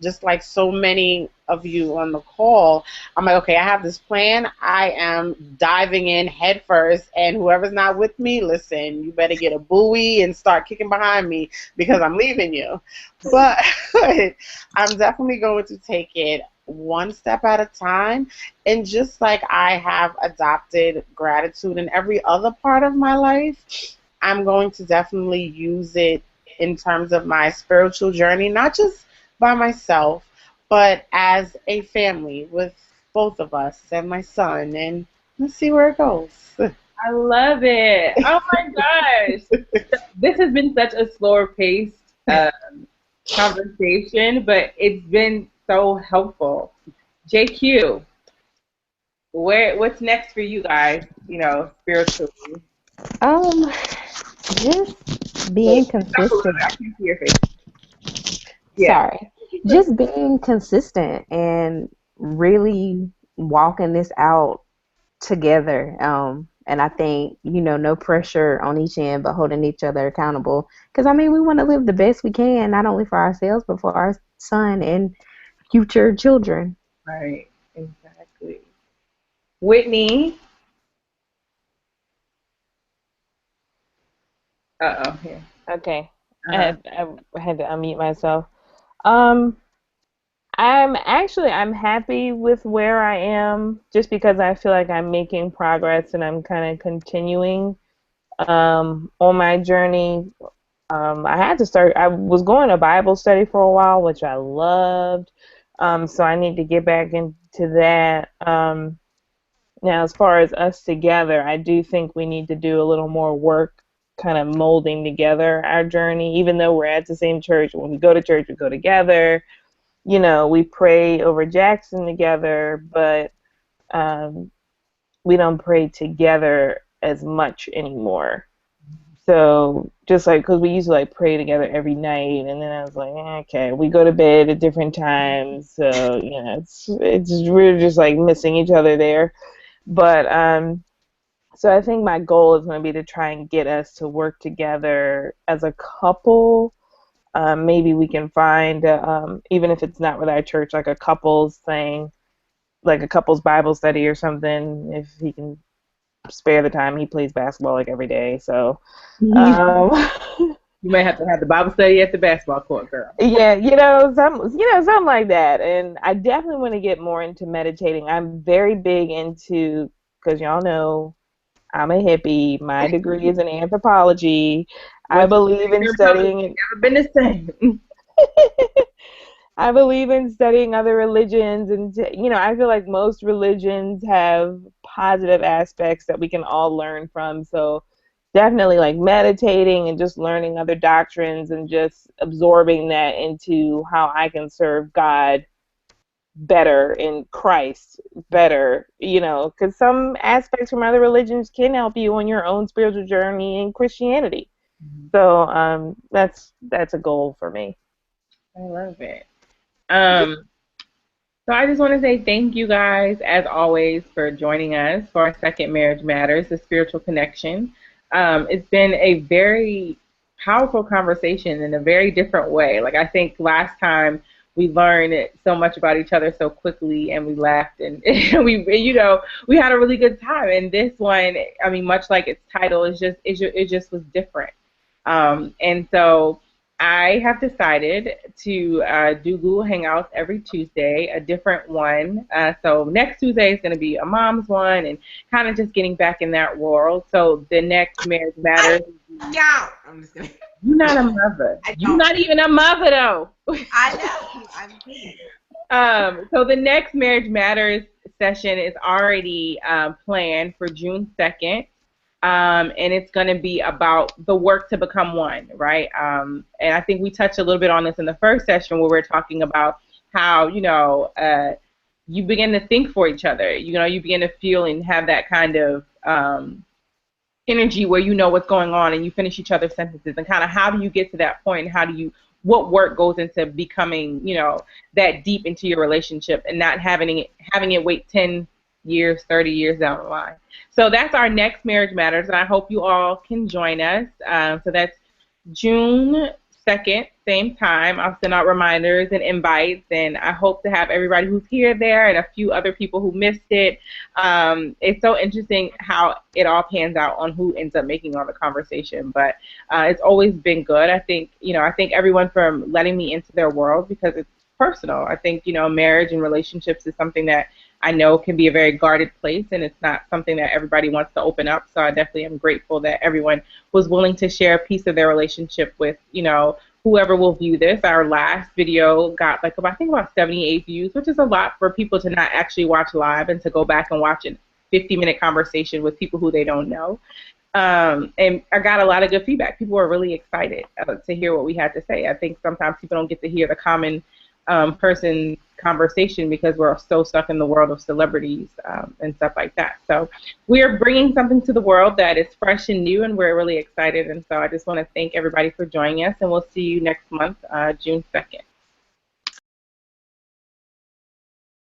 just like so many of you on the call, I'm like, okay, I have this plan. I am diving in head first, and whoever's not with me, listen, you better get a buoy and start kicking behind me, because I'm leaving you. But I'm definitely going to take it one step at a time. And just like I have adopted gratitude in every other part of my life, I'm going to definitely use it in terms of my spiritual journey, not just by myself, but as a family with both of us and my son, and let's see where it goes. I love it. Oh my gosh. This has been such a slower paced conversation, but it's been so helpful. JQ, what's next for you guys, spiritually? Just being consistent. I can see your face. Yeah. Sorry. Just being consistent and really walking this out together. And I think, no pressure on each end, but holding each other accountable. Because, we want to live the best we can, not only for ourselves, but for our son and future children. Right, exactly. Whitney. Here. Okay. I had to unmute myself. I'm happy with where I am, just because I feel like I'm making progress and I'm kind of continuing on my journey. I was going to Bible study for a while, which I loved. So I need to get back into that. Now, as far as us together, I do think we need to do a little more work kind of molding together our journey, even though we're at the same church. When we go to church, we go together. We pray over Jackson together, but we don't pray together as much anymore. So just like, because we used to pray together every night, and then I was like, okay, we go to bed at different times, so we're just missing each other there. But so I think my goal is going to be to try and get us to work together as a couple. Maybe we can find, even if it's not with our church, a couples thing, like a couples Bible study or something, if he can spare the time. He plays basketball every day, so you may have to have the Bible study at the basketball court, girl. Yeah, something like that. And I definitely want to get more into meditating. I'm very big into, because y'all know, I'm a hippie. My degree is in anthropology. I What's believe in your public studying. never been the same. I believe in studying other religions, and I feel like most religions have positive aspects that we can all learn from. So definitely like meditating and just learning other doctrines and just absorbing that into how I can serve God better in Christ better, because some aspects from other religions can help you on your own spiritual journey in Christianity. So that's a goal for me. I love it. So I just want to say thank you guys, as always, for joining us for our second Marriage Matters, the spiritual connection. It's been a very powerful conversation in a very different way. Like, I think last time we learned so much about each other so quickly, and we laughed, and we had a really good time. And this one, I mean, much like its title, it just was different. And so I have decided to do Google Hangouts every Tuesday, a different one. So next Tuesday is going to be a mom's one, and kind of just getting back in that world. So the next Marriage Matters. Yeah, I'm just kidding. You're not a mother. You're not even a mother, though. I know. I'm kidding. So the next Marriage Matters session is already planned for June 2nd. And it's going to be about the work to become one, right? And I think we touched a little bit on this in the first session where we we're talking about how, you begin to think for each other. You begin to feel and have that kind of energy where you know what's going on and you finish each other's sentences, and kind of how do you get to that point, and what work goes into becoming, that deep into your relationship and not having it wait 10 years, 30 years down the line. So that's our next Marriage Matters, and I hope you all can join us. So that's June 2nd, same time. I'll send out reminders and invites, and I hope to have everybody who's here there and a few other people who missed it. It's so interesting how it all pans out on who ends up making all the conversation, but it's always been good. I think everyone from letting me into their world, because it's personal. I think, marriage and relationships is something that I know can be a very guarded place, and it's not something that everybody wants to open up. So I definitely am grateful that everyone was willing to share a piece of their relationship with, whoever will view this. Our last video got about 78 views, which is a lot for people to not actually watch live and to go back and watch a 50-minute conversation with people who they don't know. And I got a lot of good feedback. People were really excited to hear what we had to say. I think sometimes people don't get to hear the common person conversation because we're so stuck in the world of celebrities and stuff like that. So we're bringing something to the world that is fresh and new, and we're really excited. And so I just want to thank everybody for joining us, and we'll see you next month, June 2nd.